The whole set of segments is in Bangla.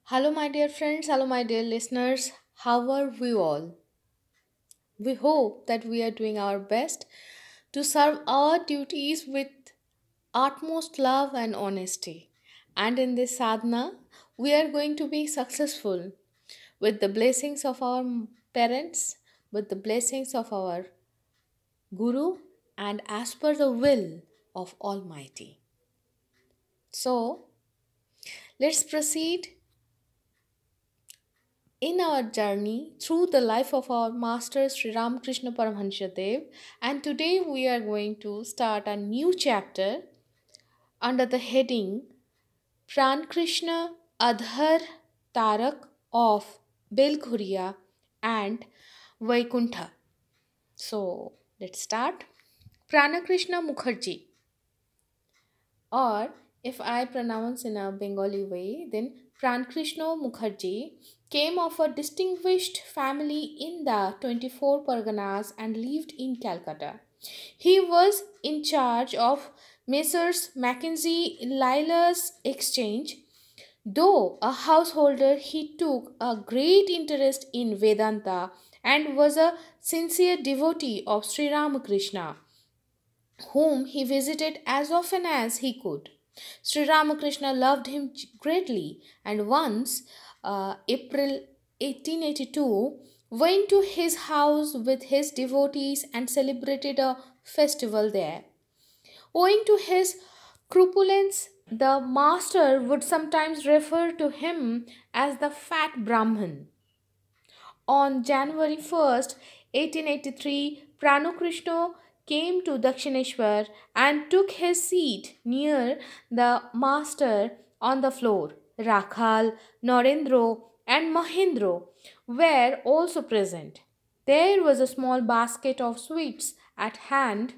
Hello, my dear friends. Hello, my dear listeners. How are we all? We hope that we are doing our best to serve our duties with utmost love and honesty. And in this sadhana, we are going to be successful with the blessings of our parents, with the blessings of our Guru, and as per the will of Almighty. So, let's proceed in our journey through the life of our master Sri Ramakrishna Paramahansa Dev, and today we are going to start a new chapter under the heading Pran Krishna Adhar Tarak of Belghuria and Vaikuntha. So let's start. Pranakrishna Mukherjee, or if I pronounce in a Bengali way, then Prankrishna Mukherjee came of a distinguished family in the 24 Parganas and lived in Calcutta. He was in charge of Messrs. Mackenzie Lilas Exchange. Though a householder, he took a great interest in Vedanta and was a sincere devotee of Sri Ramakrishna, whom he visited as often as he could. Sri Ramakrishna loved him greatly, and once, April 1882, went to his house with his devotees and celebrated a festival there. Owing to his corpulence, the master would sometimes refer to him as the fat Brahman. On January 1st, 1883, Pranakrishna came to Dakshineshwar and took his seat near the master on the floor. Rakhal, Narendra, and Mahendra were also present. There was a small basket of sweets at hand,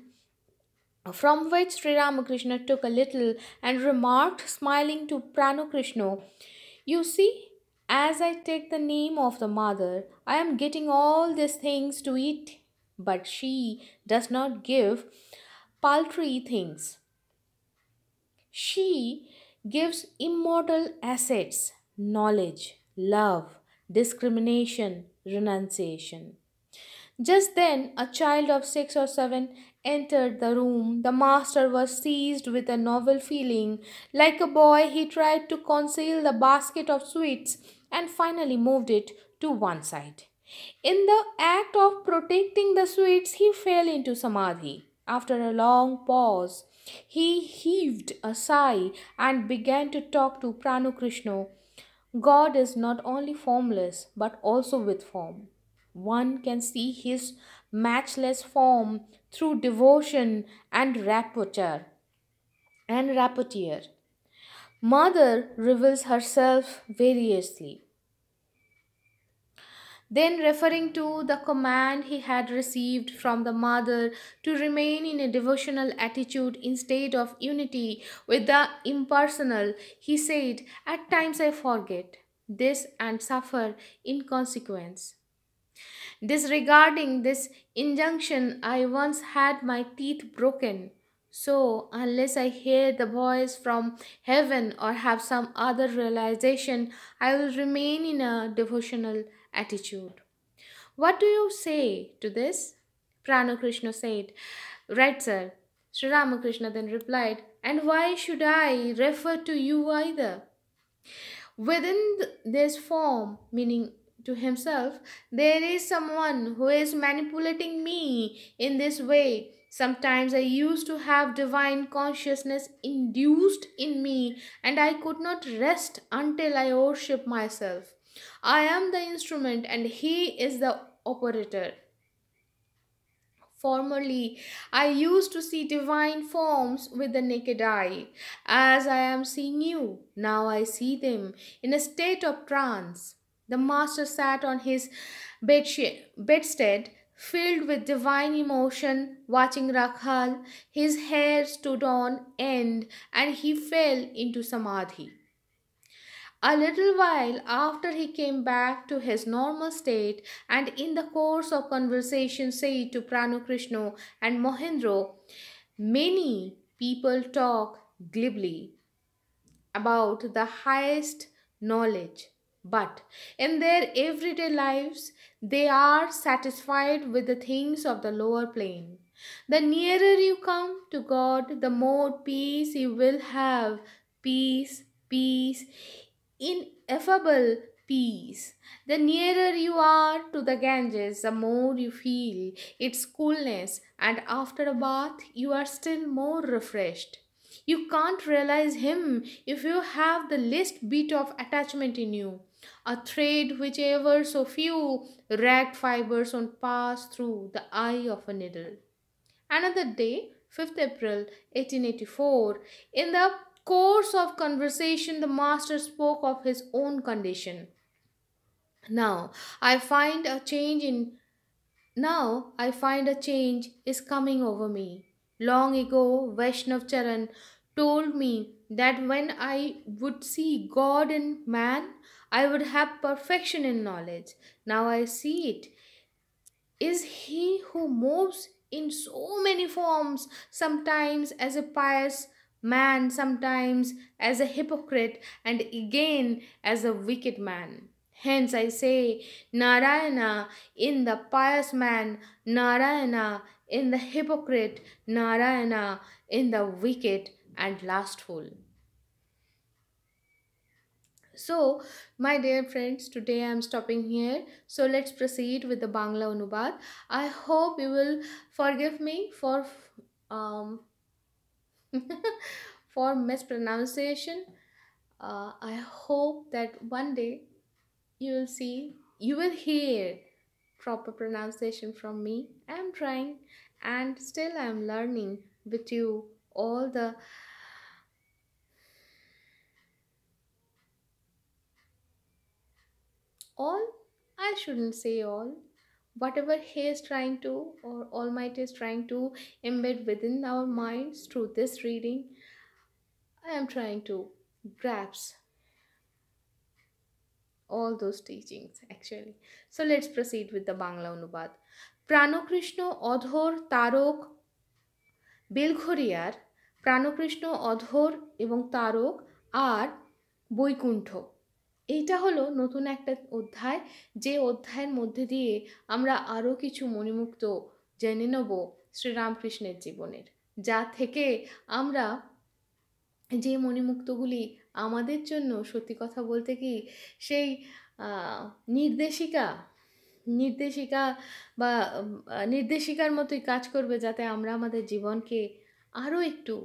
from which Sri Ramakrishna took a little and remarked, smiling to Pranakrishna, "You see, as I take the name of the mother, I am getting all these things to eat, but she does not give paltry things. She gives immortal assets, knowledge, love, discrimination, renunciation." Just then, a child of 6 or 7 entered the room. The master was seized with a novel feeling. Like a boy, he tried to conceal the basket of sweets and finally moved it to one side. In the act of protecting the sweets, he fell into samadhi. After a long pause, he heaved a sigh and began to talk to Pranu. God is not only formless but also with form. One can see his matchless form through devotion and rapporteur. Mother reveals herself variously. Then, referring to the command he had received from the mother to remain in a devotional attitude instead of unity with the impersonal, he said, "At times I forget this and suffer in consequence. Disregarding this injunction, I once had my teeth broken. So, unless I hear the voice from heaven or have some other realization, I will remain in a devotional attitude." What do you say to this? Pranakrishna said, "Right, sir." Sri Ramakrishna then replied, "And why should I refer to you either? Within this form," meaning to himself, "there is someone who is manipulating me in this way. Sometimes I used to have divine consciousness induced in me, and I could not rest until I worship myself. I am the instrument, and he is the operator. Formerly, I used to see divine forms with the naked eye, as I am seeing you. Now I see them in a state of trance." The master sat on his bedstead, filled with divine emotion, watching Rakhal. His hair stood on end, and he fell into samadhi. A little while after, he came back to his normal state, and in the course of conversation said to Pranakrishna and Mohendro, "Many people talk glibly about the highest knowledge, But in their everyday lives, they are satisfied with the things of the lower plane. The nearer you come to God, the more peace you will have. Peace, peace, ineffable peace. The nearer you are to the Ganges, the more you feel its coolness, and after a bath, you are still more refreshed. You can't realize Him if you have the least bit of attachment in you. A thread which ever so few ragged fibers won't pass through the eye of a needle. Another day, 5th April 1884, in the course of conversation, the master spoke of his own condition. Now I find a change in Now I find a change is coming over me. Long ago, Vaishnav Charan told me that when I would see God in man, I would have perfection in knowledge. Now I see it is he who moves in so many forms, sometimes as a pious man, sometimes as a hypocrite, and again as a wicked man. Hence I say, Narayana in the pious man, Narayana in the hypocrite, Narayana in the wicked and lustful. So, my dear friends, today I am stopping here. So, let's proceed with the Bangla Anubad. I hope you will forgive me for um, for mispronunciation. I hope that one day you will hear proper pronunciation from me. I am trying, and still I am learning with you all. I shouldn't say all. Whatever he is trying to, or Almighty is trying to embed within our minds through this reading, I am trying to grasp all those teachings actually. So let's proceed with the Bangla Anubad. Prankrishna অধর তারক বেলঘরিয়ার, প্রাণকৃষ্ণ অধর এবং তারক আর বৈকুণ্ঠ, এইটা হলো নতুন একটা অধ্যায়, যে অধ্যায়ের মধ্যে দিয়ে আমরা আরও কিছু মণিমুক্ত জেনে নেব শ্রীরামকৃষ্ণের জীবনের, যা থেকে আমরা যে মণিমুক্তগুলি আমাদের জন্য সত্যি কথা বলতে কি সেই নির্দেশিকা নির্দেশিকা বা নির্দেশিকার মতোই কাজ করবে, যাতে আমরা আমাদের জীবনকে আরও একটু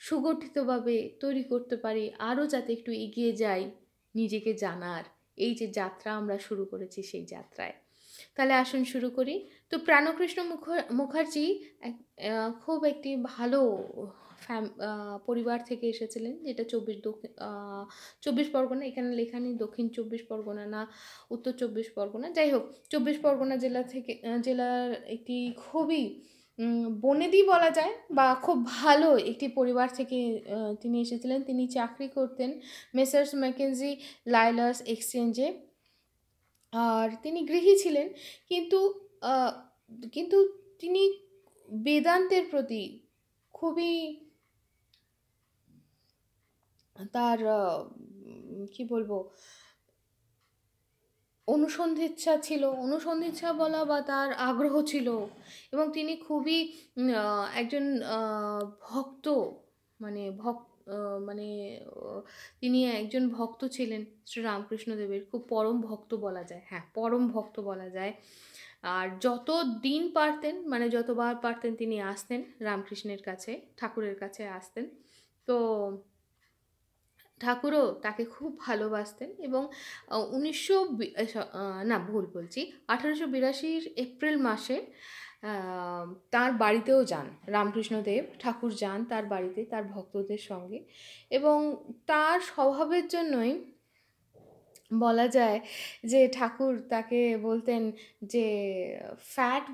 সুগঠিতভাবে তৈরি করতে পারি, আরও যাতে একটু এগিয়ে যাই নিজেকে জানার এই যে যাত্রা আমরা শুরু করেছি সেই যাত্রায়। তাহলে আসুন শুরু করি। তো প্রাণকৃষ্ণ মুখার্জি খুব একটি ভালো পরিবার থেকে এসেছিলেন, যেটা 24 পরগনা, এখানে লেখা নেই দক্ষিণ 24 পরগনা না উত্তর 24 পরগনা, যাই হোক 24 পরগনা জেলার একটি খুবই বনেদি বলা যায় বা খুব ভালো একটি পরিবার থেকে তিনি এসেছিলেন। তিনি চাকরি করতেন মেসার্স ম্যাকেনজি লাইলার্স এক্সচেঞ্জে, আর তিনি গৃহী ছিলেন, কিন্তু কিন্তু তিনি বেদান্তের প্রতি খুবই তার কি বলবো অনুসন্ধিৎসা বলা বা তার আগ্রহ ছিল, এবং তিনি খুবই একজন ভক্ত, মানে তিনি একজন ভক্ত ছিলেন শ্রীরামকৃষ্ণদেবের, খুব পরম ভক্ত বলা যায়, হ্যাঁ পরম ভক্ত বলা যায়। আর যত দিন পারতেন, মানে যতবার পারতেন তিনি আসতেন রামকৃষ্ণের কাছে, ঠাকুরের কাছে আসতেন। তো ঠাকুরও তাকে খুব ভালোবাসতেন, এবং 1882 এপ্রিল মাসে তার বাড়িতেও যান রামকৃষ্ণদেব ঠাকুর, যান তার বাড়িতে তার ভক্তদের সঙ্গে, এবং তার স্বভাবের জন্যই বলা যায় যে ঠাকুর তাকে বলতেন যে ফ্যাট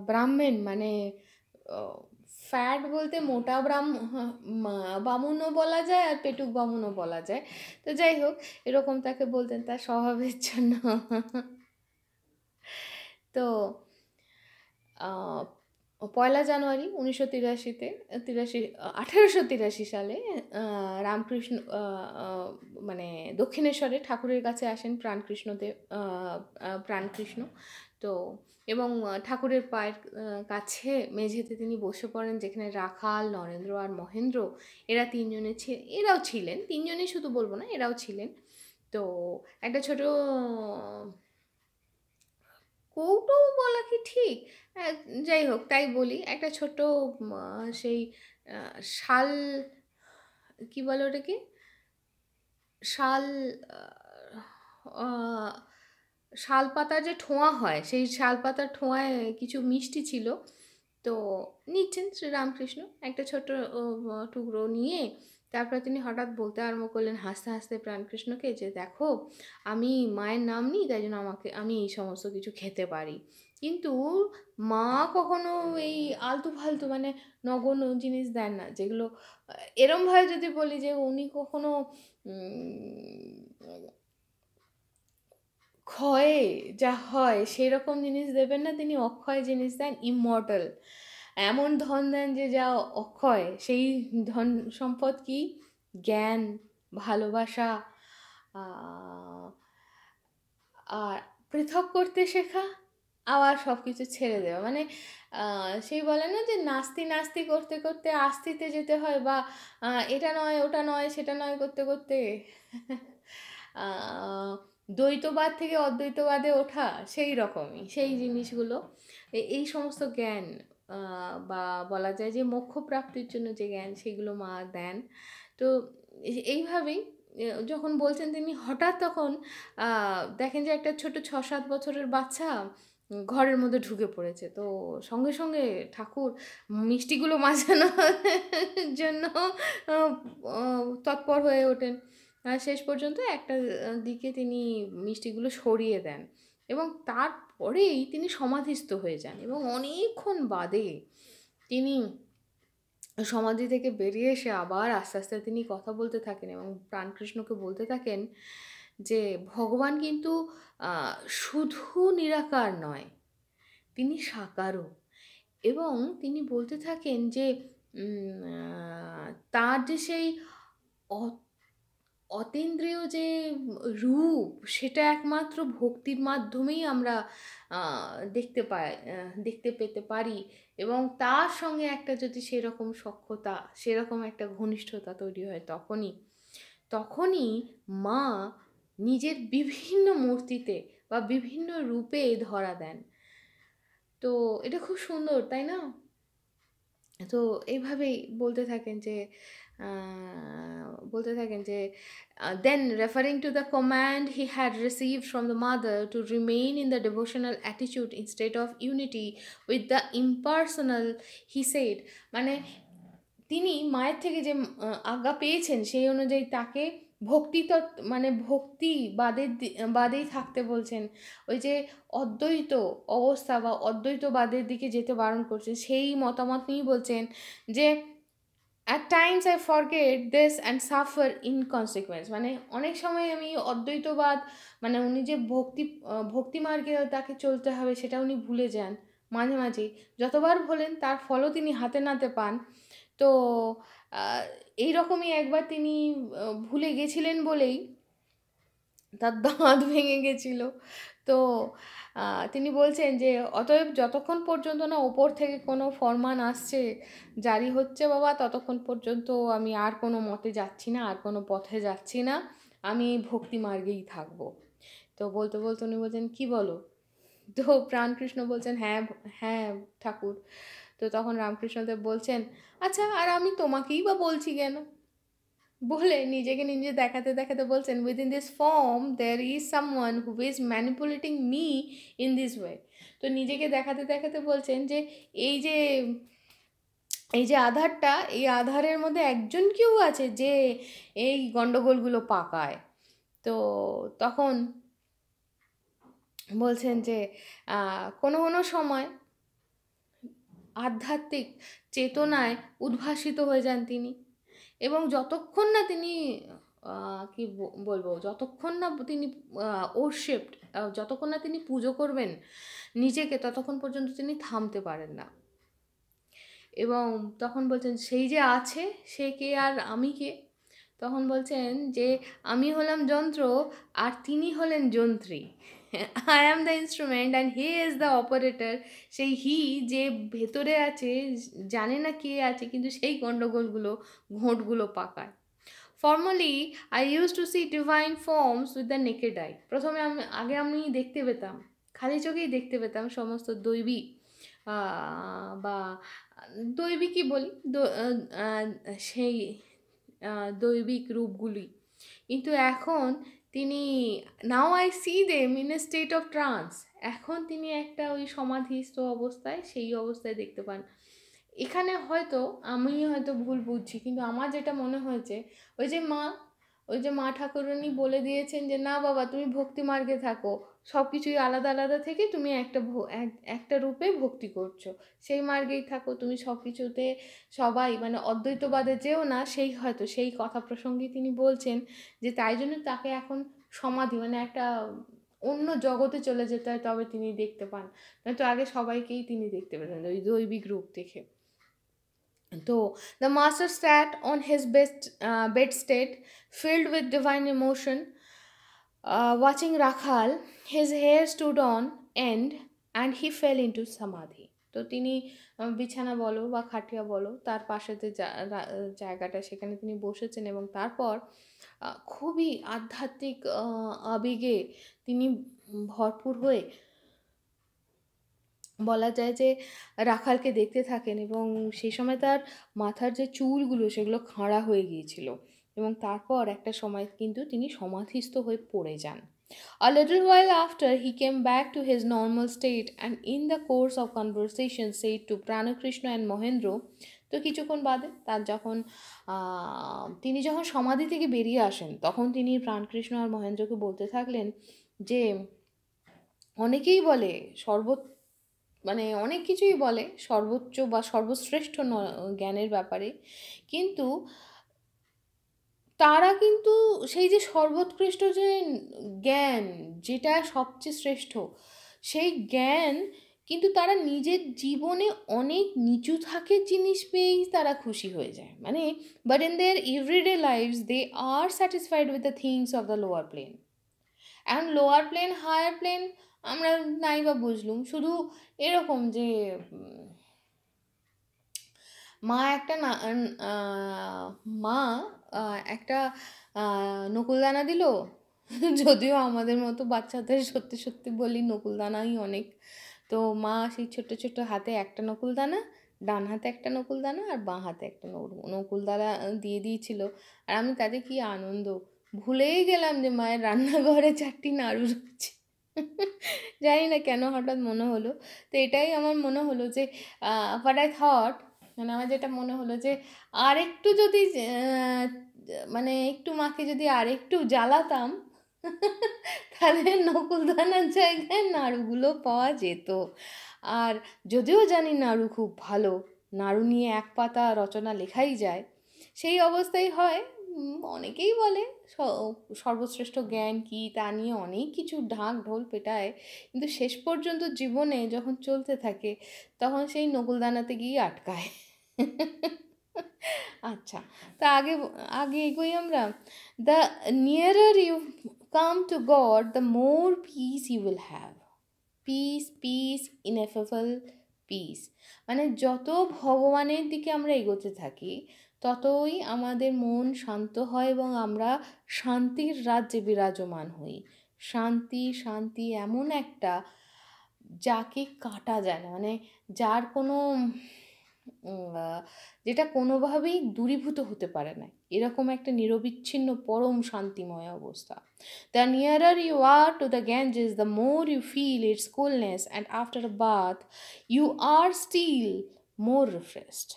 ব্রাহ্মণ, মানে ফ্যাট বলতে মোটা বামুনও বলা যায় আর পেটুক বামুনও বলা যায়। তো যাই হোক, এরকম তাকে বলতেন তার স্বভাবের জন্য। তো পয়লা জানুয়ারি 1883 সালে রামকৃষ্ণ মানে দক্ষিণেশ্বরে ঠাকুরের কাছে আসেন প্রাণকৃষ্ণদেব, প্রাণকৃষ্ণ। তো এবং ঠাকুরের পায়ের কাছে মেঝেতে তিনি বসে পড়েন, যেখানে রাখাল, নরেন্দ্র আর মহেন্দ্র এরা এরাও ছিলেন, তিনজনই শুধু বলবো না, এরাও ছিলেন। তো একটা ছোট কৌটো বলা কি ঠিক, যাই হোক তাই বলি, একটা ছোট সেই শাল, কি বলে ওটাকে, শাল, আহ, শাল পাতার যে ঠোঁয়া হয়, সেই শাল পাতার ঠোঁয়ায় কিছু মিষ্টি ছিল। তো নিচ্ছেন শ্রীরামকৃষ্ণ একটা ছোট টুকরো নিয়ে, তারপর তিনি হঠাৎ বলতে আরম্ভ করলেন হাসতে হাসতে প্রাণকৃষ্ণকে, যে দেখো, আমি মায়ের নাম নিই, তাই জন্য আমি এই সমস্ত কিছু খেতে পারি, কিন্তু মা কখনো এই আলতু ফালতু মানে নগণ্য জিনিস দেন না, যেগুলো এরমভাবে যদি বলি যে উনি কখনো ক্ষয়ে যা হয় সেরকম জিনিস দেবেন না, তিনি অক্ষয় জিনিস দেন, ইমর্টাল, এমন ধন দেন যে যা অক্ষয়। সেই ধন সম্পদ কি? জ্ঞান, ভালোবাসা, আর পৃথক করতে শেখা, আবার সব কিছু ছেড়ে দেওয়া। মানে সেই বলে না যে নাস্তি নাস্তি করতে করতে আস্তিতে যেতে হয়, বা এটা নয় ওটা নয় সেটা নয় করতে করতে দ্বৈতবাদ থেকে অদ্বৈতবাদে ওঠা, সেই রকমই সেই জিনিসগুলো, এই সমস্ত জ্ঞান, বা বলা যায় যে মোক্ষ প্রাপ্তির জন্য যে জ্ঞান, সেগুলো মা দেন। তো এইভাবেই যখন বলছেন তিনি, হঠাৎ তখন দেখেন যে একটা ছোট 6-7 বছরের বাচ্চা ঘরের মধ্যে ঢুকে পড়েছে। তো সঙ্গে সঙ্গে ঠাকুর মিষ্টিগুলো মাজানোর জন্য তৎপর হয়ে ওঠেন। শেষ পর্যন্ত একটা দিকে তিনি মিষ্টিগুলো সরিয়ে দেন, এবং তারপরেই তিনি সমাধিস্থ হয়ে যান, এবং অনেকক্ষণ বাদে তিনি সমাধি থেকে বেরিয়ে এসে আবার আস্তে আস্তে তিনি কথা বলতে থাকেন, এবং প্রাণকৃষ্ণকে বলতে থাকেন যে ভগবান কিন্তু শুধু নিরাকার নয়, তিনি সাকারও। এবং তিনি বলতে থাকেন যে তার যে সেই অতীন্দ্রিয় যে রূপ, সেটা একমাত্র ভক্তির মাধ্যমেই আমরা দেখতে পেতে পারি, এবং তার সঙ্গে একটা যদি সেরকম সখ্যতা, সেরকম একটা ঘনিষ্ঠতা তৈরি হয়, তখনই মা নিজের বিভিন্ন মূর্তিতে বা বিভিন্ন রূপে ধরা দেন। তো এটা খুব সুন্দর, তাই না? তো এইভাবেই বলতে থাকেন যে then referring to the command he had received from the mother to remain in the devotional attitude instead of unity with the impersonal, he said, মানে তিনি মায়ের থেকে যে আজ্ঞা পেয়েছেন, সেই অনুযায়ী তাকে বাদেই থাকতে বলছেন। ওই যে অদ্বৈত অবস্থা বা অদ্বৈতবাদের দিকে যেতে বারণ করছেন, সেই মতামত নিয়েই বলছেন যে at times I forget this and suffer in consequence, মানে অনেক সময় আমি অদ্বৈতবাদ, মানে উনি যে ভক্তি মার্গে তাকে চলতে হবে সেটা উনি ভুলে যান মাঝে মাঝেই, যতবার বলেন তার ফলও তিনি হাতে নাতে পান। তো এইরকমই একবার তিনি ভুলে গেছিলেন বলেই তার দাঁত ভেঙে গেছিল। তো তিনি বলছেন যে অতএব যতক্ষণ পর্যন্ত না ওপর থেকে কোনো ফরমান আসছে, জারি হচ্ছে বাবা, ততক্ষণ পর্যন্ত আমি আর কোনো মতে যাচ্ছি না, আর কোনো পথে যাচ্ছি না, আমি ভক্তি মার্গেই থাকবো। তো বলতে বলতে উনি বলছেন, কি বলো? তো প্রাণকৃষ্ণ বলছেন, হ্যাঁ হ্যাঁ ঠাকুর। তো তখন রামকৃষ্ণদেব বলছেন, আচ্ছা, আর আমি তোমাকেই বা বলছি কেন? বলে নিজেকে নিজে দেখাতে দেখাতে বলছেন, within this form there is someone who is manipulating me in this way. তো নিজেকে দেখাতে দেখাতে বলছেন যে এই যে এই যে আধারটা, এই আধারের মধ্যে একজন কেউ আছে যে এই গণ্ডগোলগুলো পাকায়। তো তখন বলছেন যে কোনো কোনো সময় আধ্যাত্মিক চেতনায় উদ্ভাসিত হয়ে যান তিনি, এবং যতক্ষণ না তিনি যতক্ষণ না তিনি যতক্ষণ না তিনি পুজো করবেন নিজেকে, ততক্ষণ পর্যন্ত তিনি থামতে পারেন না। এবং তখন বলছেন সেই যে আছে সে কে আর আমি কে? তখন বলছেন যে আমি হলাম যন্ত্র আর তিনি হলেন যন্ত্রী। I am the instrument and he is the operator. সেই হি যে ভেতরে আছে, জানে না কে আছে, কিন্তু সেই গণ্ডগোলগুলো, ঘোঁটগুলো পাকায়। Formally I use to see divine forms with the naked eye. প্রথমে আগে আমি দেখতে পেতাম, খালি চোখেই দেখতে পেতাম সমস্ত দৈবী বা দৈবিকই বলি, সেই দৈবিক রূপগুলি। কিন্তু এখন তিনি, নাও I C them in a state of trans, এখন তিনি একটা ওই সমাধিস্থ অবস্থায়, সেই অবস্থায় দেখতে পান। এখানে হয়তো আমি হয়তো ভুল বুঝছি, কিন্তু আমার যেটা মনে হয়েছে ওই যে মা ঠাকুরানী বলে দিয়েছেন যে না বাবা তুমি ভক্তি মার্গে থাকো, সব কিছুই আলাদা আলাদা থেকে তুমি একটা রূপে ভক্তি করছো, সেই মার্গেই থাকো, তুমি সব কিছুতে সবাই মানে অদ্বৈতবাদে যেও না, হয়তো সেই কথা প্রসঙ্গে তিনি বলছেন যে তাই জন্য তাকে এখন সমাধি মানে একটা অন্য জগতে চলে যেতে হয়, তবে তিনি দেখতে পান, নয়তো আগে সবাইকেই তিনি দেখতে পেতেন ওই দৈবিক রূপ দেখে। So, the master sat on his bedstead, filled with divine emotion, watching Rakhal. His hair stood on end, and he fell into samadhi. তো তিনি বিছানা বলো বা খাটিয়া বলো, তার পাশে যে জায়গাটা, সেখানে তিনি বসেছেন এবং তারপর খুবই আধ্যাত্মিক আবেগে তিনি ভরপুর হয়ে, বলা যায় যে রাখালকে দেখতে থাকেন, এবং সেই সময় তার মাথার যে চুলগুলো সেগুলো খাঁড়া হয়ে গিয়েছিল, এবং তারপর একটা সময় কিন্তু তিনি সমাধিস্থ হয়ে পড়ে যান। A little while after he came back to his normal state, and in the course of conversation said to Pranakrishna and Mohendra, তো কিছুক্ষণ বাদে তিনি যখন সমাধি থেকে বেরিয়ে আসেন, তখন তিনি প্রাণকৃষ্ণ আর মহেন্দ্রকে বলতে থাকলেন যে অনেকেই বলে মানে অনেক কিছুই বলে সর্বোচ্চ বা সর্বশ্রেষ্ঠ জ্ঞানের ব্যাপারে, কিন্তু তারা কিন্তু সেই যে সর্বোৎকৃষ্ট যে জ্ঞান, যেটা সবচেয়ে শ্রেষ্ঠ, সেই জ্ঞান কিন্তু তারা নিজের জীবনে অনেক নিচু থাকের জিনিস পেয়েই তারা খুশি হয়ে যায়, মানে but in their everyday lives they are satisfied with the things of the lower plane. এখন লোয়ার প্লেন হায়ার প্লেন আমরা নাই বা বুঝলুম, শুধু এরকম যে মা একটা নকুলদানা দিল, যদিও আমাদের মতো বাচ্চাদের সত্যি সত্যি বলি নকুলদানাই অনেক, তো মা সেই ছোট্ট ছোট্ট হাতে একটা নকুলদানা, ডান হাতে একটা নকুলদানা আর বাঁ হাতে একটা নকুলদানা দিয়ে দিয়েছিল, আর আমি তাতে কি আনন্দ, ভুলেই গেলাম যে মায়ের রান্নাঘরে 4টি নাড়ু রয়েছে। জানি না কেন হঠাৎ মনে হলো, তো এটাই আমার মনে হলো যে হোয়াট আই থট, মানে আমার যেটা মনে হলো যে আরেকটু যদি মানে একটু মাকে যদি আরেকটু জ্বালাতাম, তাহলে নকুলদানার জায়গায় নাড়ুগুলো পাওয়া যেত। আর যদিও জানি নাড়ু খুব ভালো, নাড়ু নিয়ে এক পাতা রচনা লেখাই যায়, সেই অবস্থায় হয় অনেকেই বলে সর্বশ্রেষ্ঠ জ্ঞান কি তা নিয়ে অনেক কিছু ঢাক ঢোল পেটায়, কিন্তু শেষ পর্যন্ত জীবনে যখন চলতে থাকে তখন সেই নকুলদানাতে গিয়ে আটকায়। আচ্ছা, তা আগে এগোই আমরা। The nearer you come to God, the more peace you will have. Peace, peace, ineffable peace, মানে যত ভগবানের দিকে আমরা এগোতে থাকি ততই আমাদের মন শান্ত হয় এবং আমরা শান্তির রাজ্যে বিরাজমান হই। শান্তি, শান্তি এমন একটা, যাকে কাটা যায় না, মানে যার কোনো যেটা কোনোভাবেই দূরীভূত হতে পারে না, এরকম একটা নিরবিচ্ছিন্ন পরম শান্তিময় অবস্থা। The nearer you are to the Ganges, the more you feel its coolness, and after a bath, you are still more refreshed.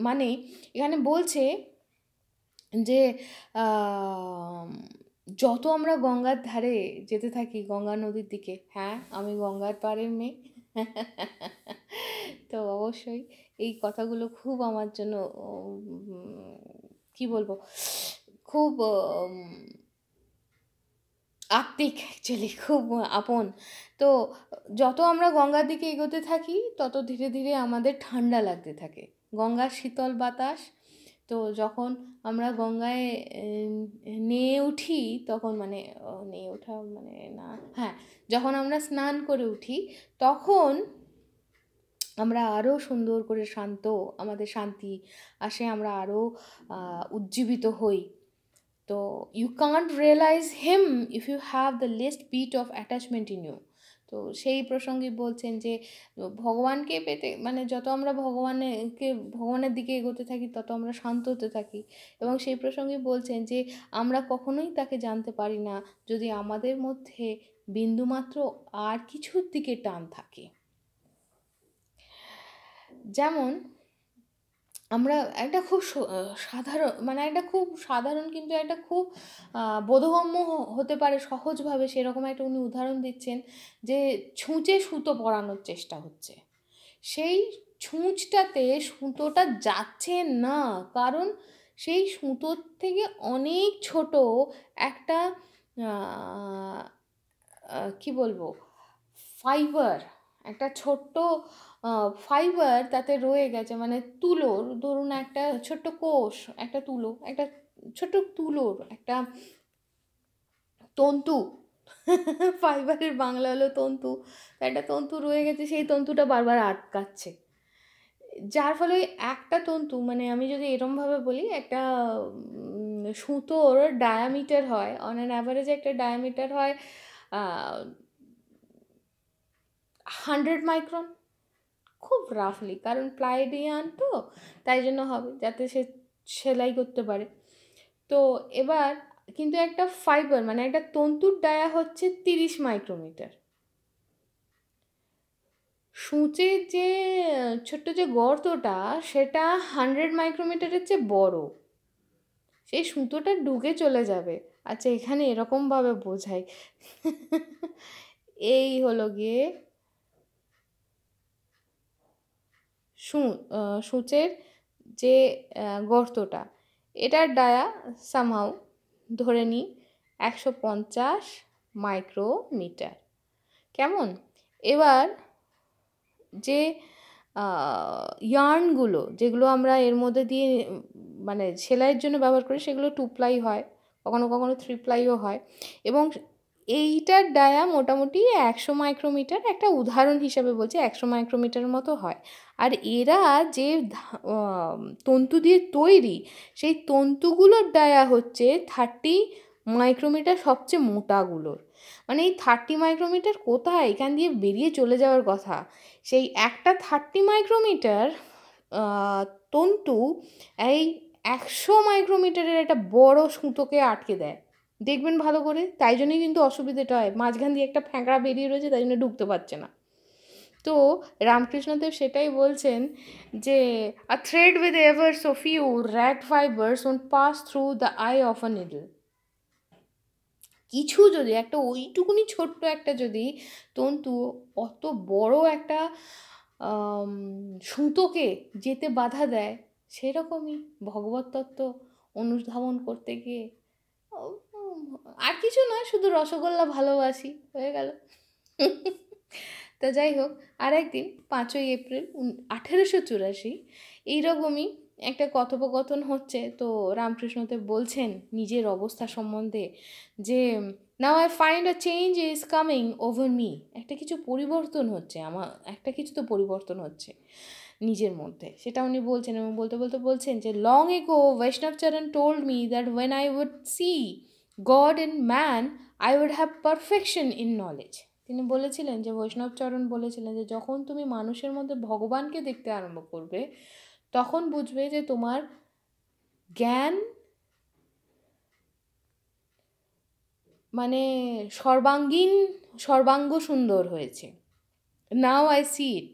মানে এখানে বলছে যে যত আমরা গঙ্গার ধারে যেতে থাকি, গঙ্গা নদীর দিকে, হ্যাঁ আমি গঙ্গার পাড়ের মেয়ে, তো অবশ্যই এই কথাগুলো খুব আমার জন্য কি বলবো, খুব আত্মিক, অ্যাকচুয়ালি খুব আপন। তো যত আমরা গঙ্গার দিকে এগোতে থাকি তত ধীরে ধীরে আমাদের ঠান্ডা লাগতে থাকে, গঙ্গার শীতল বাতাস। তো যখন আমরা গঙ্গায় নেয়ে উঠি তখন নেয়ে ওঠা না, হ্যাঁ, যখন আমরা স্নান করে উঠি তখন আমরা আরও সুন্দর করে আমাদের শান্তি আসে, আমরা আরও উজ্জীবিত হই। তো you can't realise him if you have the least bit of attachment in you. তো সেই প্রসঙ্গে বলছেন যে ভগবানকে পেতে যত আমরা ভগবানের দিকে এগোতে থাকি তত আমরা শান্ত হতে থাকি। এবং সেই প্রসঙ্গে বলছেন যে আমরা কখনোই তাকে জানতে পারি না যদি আমাদের মধ্যে বিন্দুমাত্র আর কিছুর দিকে টান থাকে। যেমন আমরা একটা খুব সাধারণ কিন্তু একটা খুব বোধগম্য হতে পারে সহজভাবে সেরকম একটা উনি উদাহরণ দিচ্ছেন যে ছুঁচে সুতো পরানোর চেষ্টা হচ্ছে, সেই ছুঁচটাতে সুতোটা যাচ্ছে না, কারণ সেই সুতোর থেকে অনেক ছোট একটা কি বলবো ফাইবার, একটা ছোট্ট ফাইবার তাতে রয়ে গেছে, তুলোর ধরুন একটা ছোট্ট কোষ, একটা ছোট্ট তুলোর একটা তন্তু ফাইবারের বাংলা হলো তন্তু, একটা তন্তু রয়ে গেছে, সেই তন্তুটা বারবার আটকাচ্ছে, যার ফলে একটা তন্তু আমি যদি এরমভাবে বলি, একটা সুতোর ডায়ামিটার হয় অন অ্যান অ্যাভারেজ, একটা ডায়ামিটার হয় 100 মাইক্রন, খুব রাফলি, কারণ প্লাইডিয়ান তো তাই জন্য হবে যাতে সে সেলাই করতে পারে। তো এবার কিন্তু একটা ফাইবার একটা তন্তুর ডায়া হচ্ছে 30 মাইক্রোমিটার। সূচের যে ছোট্ট যে গর্তটা সেটা 100 মাইক্রোমিটারের চেয়ে বড়, সেই সুতোটা ঢুকে চলে যাবে। আচ্ছা, এখানে এরকমভাবে বোঝাই এই হলো গিয়ে সূচের যে গর্তটা, এটার ডায়া সামহাউ ধরে নিই 150 মাইক্রোমিটার। কেমন? এবার যে ইয়ার্নগুলো যেগুলো আমরা এর মধ্যে দিয়ে সেলাইয়ের জন্য ব্যবহার করি সেগুলো 2 প্লাই হয়, কখনো কখনো 3 প্লাইও হয়, এবং এইটার ডায়া মোটামুটি 100 মাইক্রোমিটার, একটা উদাহরণ হিসাবে বলছি, 100 মাইক্রোমিটারের মতো হয়। আর এরা যে তন্তু দিয়ে তৈরি, সেই তন্তুগুলোর ডায়া হচ্ছে 30 মাইক্রোমিটার, সবচেয়ে মোটাগুলোর। এই 30 মাইক্রোমিটার কোথায়, এখান দিয়ে বেরিয়ে চলে যাওয়ার কথা, সেই একটা 30 মাইক্রোমিটার তন্তু এই 100 মাইক্রোমিটারের একটা বড় সুতোকে আটকে দেয়। দেখবেন ভালো করে, তাই জন্যই কিন্তু অসুবিধাটা হয়, মাঝখান দিয়ে একটা ফ্যাঁকড়া বেরিয়ে রয়েছে, তাই জন্য ঢুকতে পারছে না। তো রামকৃষ্ণদেব সেটাই বলছেন যে a thread with ever so few rat fibres won't pass through the eye of a needle. কিছু যদি একটা ওইটুকুনি ছোট্ট একটা যদি তন্তু অত বড় একটা সুতোকে যেতে বাধা দেয়, সেরকমই ভগবত তত্ত্ব অনুধাবন করতে গিয়ে আর কিছু নয়, শুধু রসগোল্লা ভালোবাসি হয়ে গেল। তো যাই হোক, আর একদিন 5ই এপ্রিল 1884 এইরকমই একটা কথোপকথন হচ্ছে। তো রামকৃষ্ণদেব বলছেন নিজের অবস্থা সম্বন্ধে যে now I find a change is coming over me, একটা কিছু পরিবর্তন হচ্ছে, একটা কিছু তো পরিবর্তন হচ্ছে নিজের মধ্যে, সেটা উনি বলছেন। এবং বলতে বলতে বলছেন যে long ago Vaishnavcharan told me that when I would see God in man I would have perfection in knowledge. তিনি বলেছিলেন যে বৈষ্ণবচরণ বলেছিলেন যে যখন তুমি মানুষের মধ্যে ভগবানকে দেখতে আরম্ভ করবে তখন বুঝবে যে তোমার জ্ঞান সর্বাঙ্গ সুন্দর হয়েছে। Now I see it,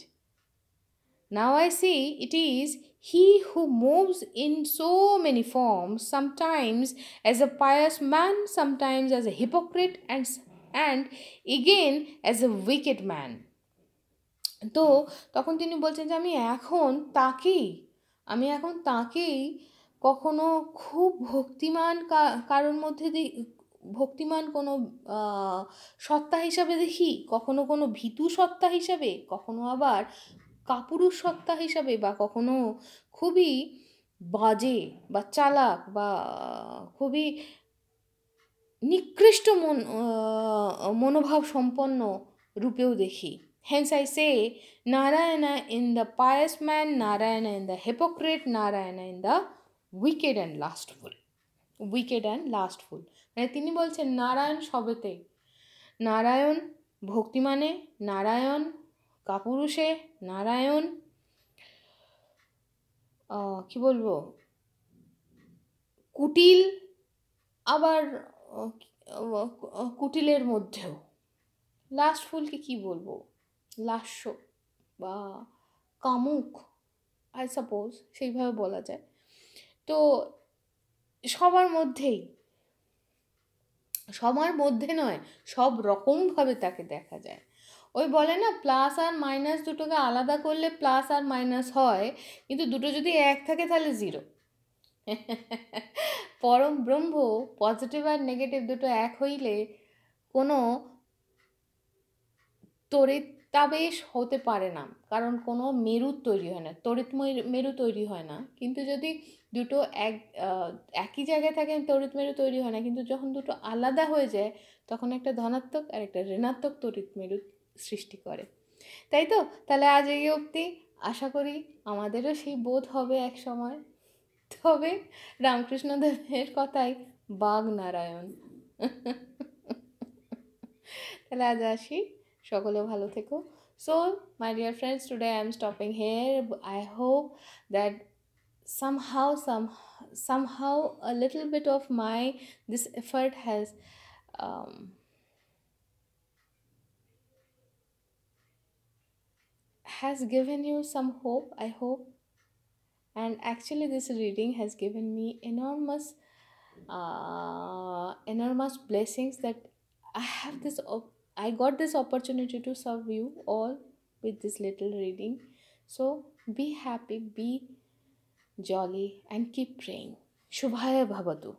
now I see it is he who moves in so many forms, sometimes as a pious man, sometimes as a hypocrite, and again as a wicked man. তো তখন তিনি বলছেন যে আমি এখন তাকেই কখনো খুব ভক্তিমান কারোর মধ্যে ভক্তিমান কোনো সত্তা হিসাবে দেখি, কখনো কোনো ভীতু সত্তা হিসাবে, কখনো আবার কাপুরুষ সত্তা হিসাবে বা কখনো খুবই বাজে বা চালাক বা খুবই নিকৃষ্ট মনোভাব সম্পন্ন রূপেও দেখি। Hence I say Narayana in the pious man, Narayana in the hypocrite, Narayana in the wicked and lustful. Wicked and lustful মানে তিনি বলছেন নারায়ণ সবেতেই, নারায়ণ ভক্তিমানে, নারায়ণ কাপুরুষে, নারায়ণ কি বলবো কুটিল, আবার কুটিলের মধ্যেও লাস্টফুলকে কি বলবো, লাস্য বা কামুক, আই সাপোজ সেইভাবে বলা যায়। তো সবার মধ্যেই, সবার মধ্যে নয়, সব রকমভাবে তাকে দেখা যায়। ওই বলে না প্লাস আর মাইনাস দুটোকে আলাদা করলে প্লাস আর মাইনাস হয়, কিন্তু দুটো যদি এক থাকে তাহলে জিরো। পরম ব্রহ্ম পজিটিভ আর নেগেটিভ দুটো এক হইলে কোনো তড়িতাবেশ হতে পারে না, কারণ কোনো মেরু তৈরি হয় না, তড়িৎ মেরু তৈরি হয় না। কিন্তু যদি দুটো একই জায়গায় থাকে তড়িৎ মেরু তৈরি হয় না, কিন্তু যখন দুটো আলাদা হয়ে যায় তখন একটা ধনাত্মক আর একটা ঋণাত্মক তড়িৎ মেরু সৃষ্টি করে। তাই তো, তাহলে আজ এই অবধি, আশা করি আমাদেরও সেই বোধ হবে এক সময়। তবে রামকৃষ্ণদেবের কথাই বাঘ নারায়ণ। তাহলে আজ আসি, সকলে ভালো থেকো। So my dear friends, today I am stopping here. I hope that somehow a little bit of my this effort um, has given you some hope, I hope. And actually this reading has given me enormous blessings, that I got this opportunity to serve you all with this little reading. So be happy, be jolly, and keep praying. Shubhaya Bhavatu.